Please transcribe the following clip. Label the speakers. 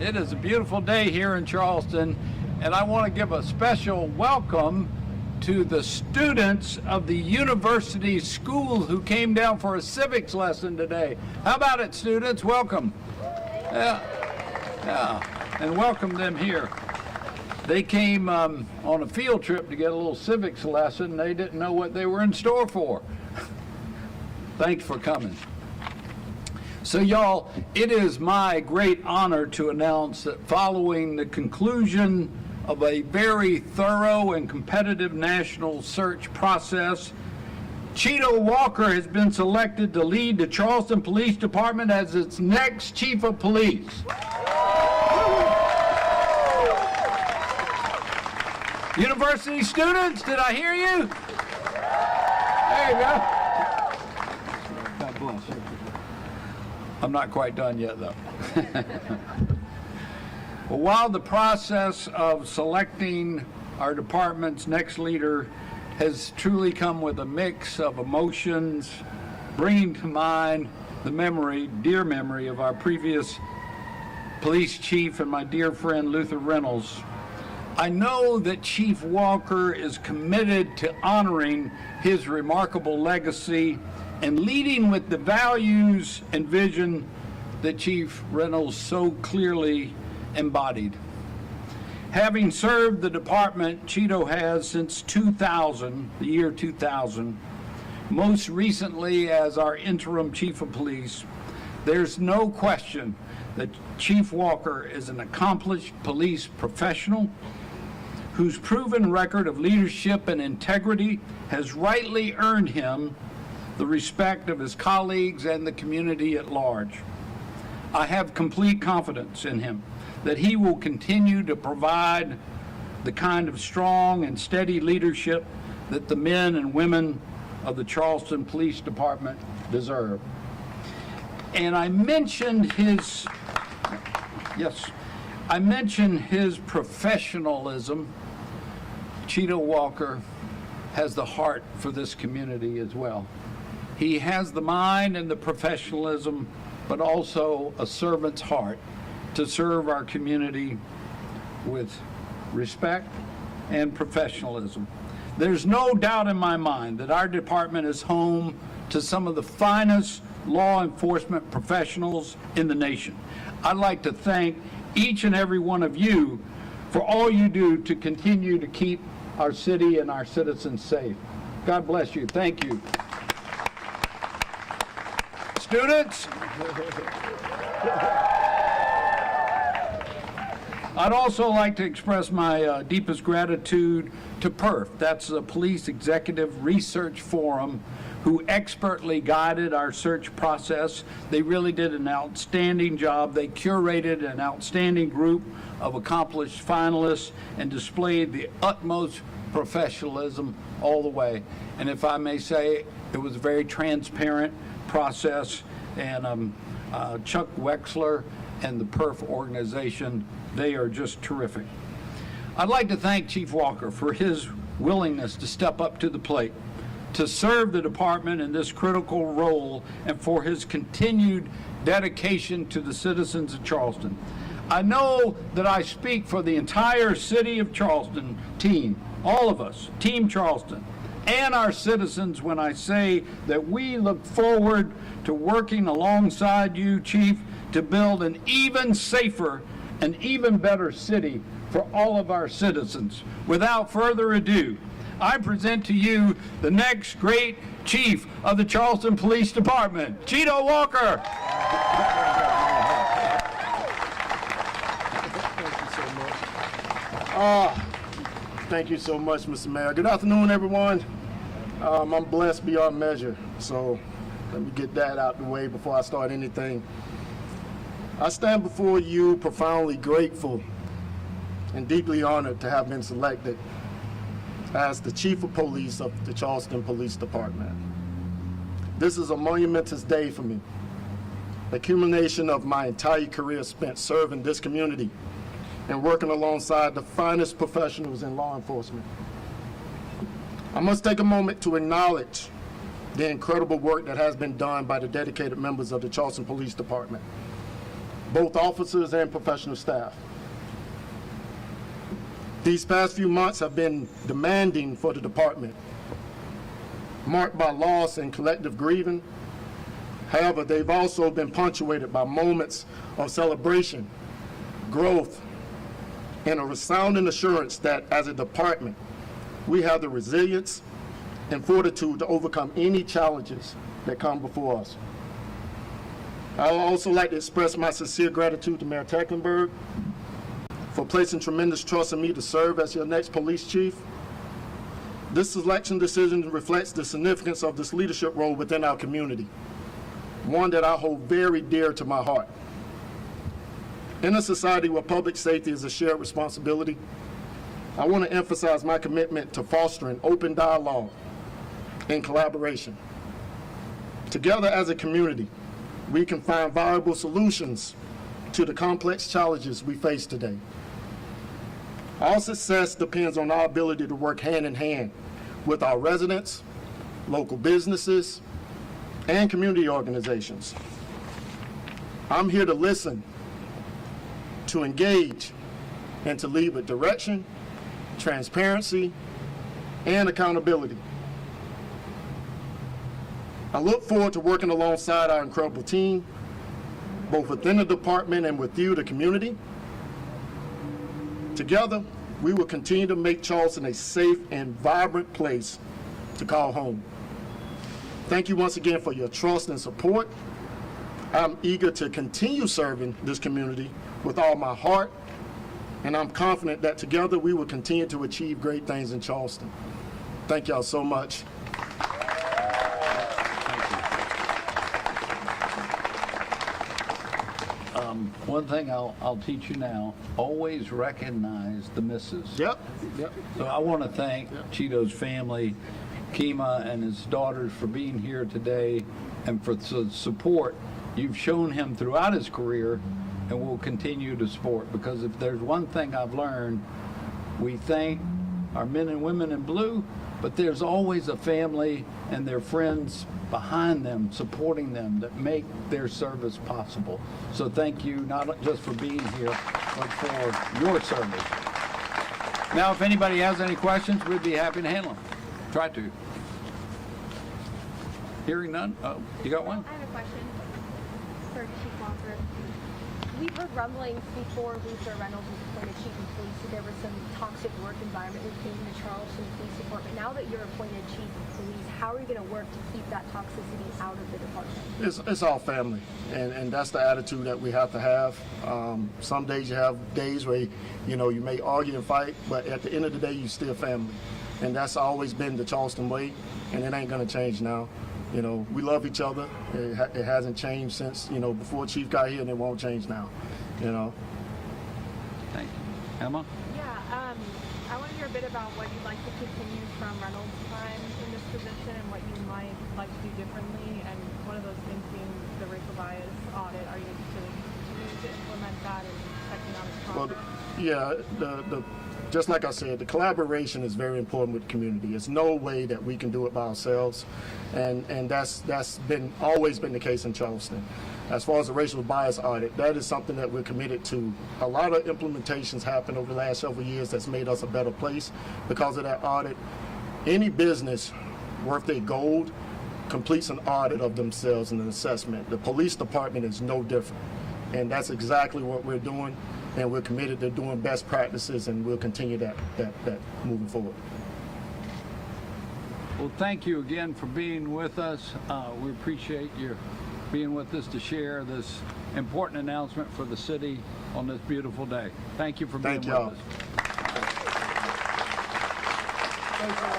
Speaker 1: It is a beautiful day here in Charleston, and I want to give a special welcome to the students of the university school who came down for a civics lesson today. How about it, students? Welcome. Yeah, and welcome them here. They came on a field trip to get a little civics lesson. They didn't know what they were in store for. Thanks for coming. So y'all, it is my great honor to announce that following the conclusion of a very thorough and competitive national search process, Chito Walker has been selected to lead the Charleston Police Department as its next chief of police. University students, did I hear you? There you go. God bless you. I'm not quite done yet, though. Well, while the process of selecting our department's next leader has truly come with a mix of emotions, bringing to mind the dear memory of our previous police chief and my dear friend Luther Reynolds, I know that Chief Walker is committed to honoring his remarkable legacy and leading with the values and vision that Chief Reynolds so clearly embodied. Having served the department, Chito has since 2000, the year 2000, most recently as our interim chief of police, there's no question that Chief Walker is an accomplished police professional whose proven record of leadership and integrity has rightly earned him the respect of his colleagues and the community at large. I have complete confidence in him that he will continue to provide the kind of strong and steady leadership that the men and women of the Charleston Police Department deserve. And I mentioned his professionalism. Chito Walker has the heart for this community as well. He has the mind and the professionalism, but also a servant's heart to serve our community with respect and professionalism. There's no doubt in my mind that our department is home to some of the finest law enforcement professionals in the nation. I'd like to thank each and every one of you for all you do to continue to keep our city and our citizens safe. God bless you. Thank you. Students, I'd also like to express my deepest gratitude to PERF. That's the Police Executive Research Forum, who expertly guided our search process. They really did an outstanding job. They curated an outstanding group of accomplished finalists and displayed the utmost professionalism all the way. And if I may say, it was a very transparent process, and Chuck Wexler and the PERF organization, they are just terrific. I'd like to thank Chief Walker for his willingness to step up to the plate, to serve the department in this critical role, and for his continued dedication to the citizens of Charleston. I know that I speak for the entire city of Charleston team, all of us, Team Charleston, and our citizens when I say that we look forward to working alongside you, Chief, to build an even safer and even better city for all of our citizens. Without further ado, I present to you the next great chief of the Charleston Police Department, Chito Walker.
Speaker 2: Thank you so much, Mr. Mayor. Good afternoon, everyone. I'm blessed beyond measure, so let me get that out the way before I start anything. I stand before you profoundly grateful and deeply honored to have been selected as the Chief of Police of the Charleston Police Department. This is a monumentous day for me, the culmination of my entire career spent serving this community and working alongside the finest professionals in law enforcement. I must take a moment to acknowledge the incredible work that has been done by the dedicated members of the Charleston Police Department. both officers and professional staff. These past few months have been demanding for the department, marked by loss and collective grieving. However, they've also been punctuated by moments of celebration, growth, and a resounding assurance that as a department, we have the resilience and fortitude to overcome any challenges that come before us. I would also like to express my sincere gratitude to Mayor Tecklenburg for placing tremendous trust in me to serve as your next police chief. This selection decision reflects the significance of this leadership role within our community, one that I hold very dear to my heart. In a society where public safety is a shared responsibility, I want to emphasize my commitment to fostering open dialogue and collaboration. Together as a community, we can find viable solutions to the complex challenges we face today. Our success depends on our ability to work hand in hand with our residents, local businesses, and community organizations. I'm here to listen, to engage, and to lead with direction, transparency, and accountability. I look forward to working alongside our incredible team, both within the department and with you, the community. Together, we will continue to make Charleston a safe and vibrant place to call home. Thank you once again for your trust and support. I'm eager to continue serving this community with all my heart, and I'm confident that together we will continue to achieve great things in Charleston. Thank y'all so much.
Speaker 1: One thing I'll teach you now, always recognize the misses.
Speaker 2: Yep.
Speaker 1: So I want to thank Chito's family, Kima and his daughters, for being here today and for the support you've shown him throughout his career and will continue to support. Because if there's one thing I've learned, we thank our men and women in blue, but there's always a family and their friends behind them, supporting them, that make their service possible. So thank you, not just for being here, but for your service. Now, if anybody has any questions, we'd be happy to handle them. Try to. Hearing none? Oh, you got one?
Speaker 3: I have a question for Chief Walker. We've heard rumblings before Luther Reynolds was appointed chief of police that there was some toxic work environment within the Charleston Police Department. Now that you're appointed chief of police, how are you going to work to keep that toxicity out of the department?
Speaker 2: It's all family, and that's the attitude that we have to have. Some days you have days where you may argue and fight, but at the end of the day, you still family, and that's always been the Charleston way, and it ain't going to change now. We love each other. It hasn't changed since before Chief got here, and it won't change now.
Speaker 1: Thank you. Emma?
Speaker 3: Yeah, I want to hear a bit about what you'd like to continue from Reynolds' time in this position and what you might like to do differently. And one of those things being the racial bias audit. Are you going to continue to implement that and checking on its progress?
Speaker 2: Well, yeah, just like I said, the collaboration is very important with the community. There's no way that we can do it by ourselves, and that's always been the case in Charleston. As far as the racial bias audit, that is something that we're committed to. A lot of implementations happened over the last several years that's made us a better place because of that audit. Any business worth their gold completes an audit of themselves and an assessment. The police department is no different, and that's exactly what we're doing. And we're committed to doing best practices, and we'll continue that moving forward.
Speaker 1: Well, thank you again for being with us. We appreciate you being with us to share this important announcement for the city on this beautiful day. Thank you for being with us.
Speaker 2: Thank y'all.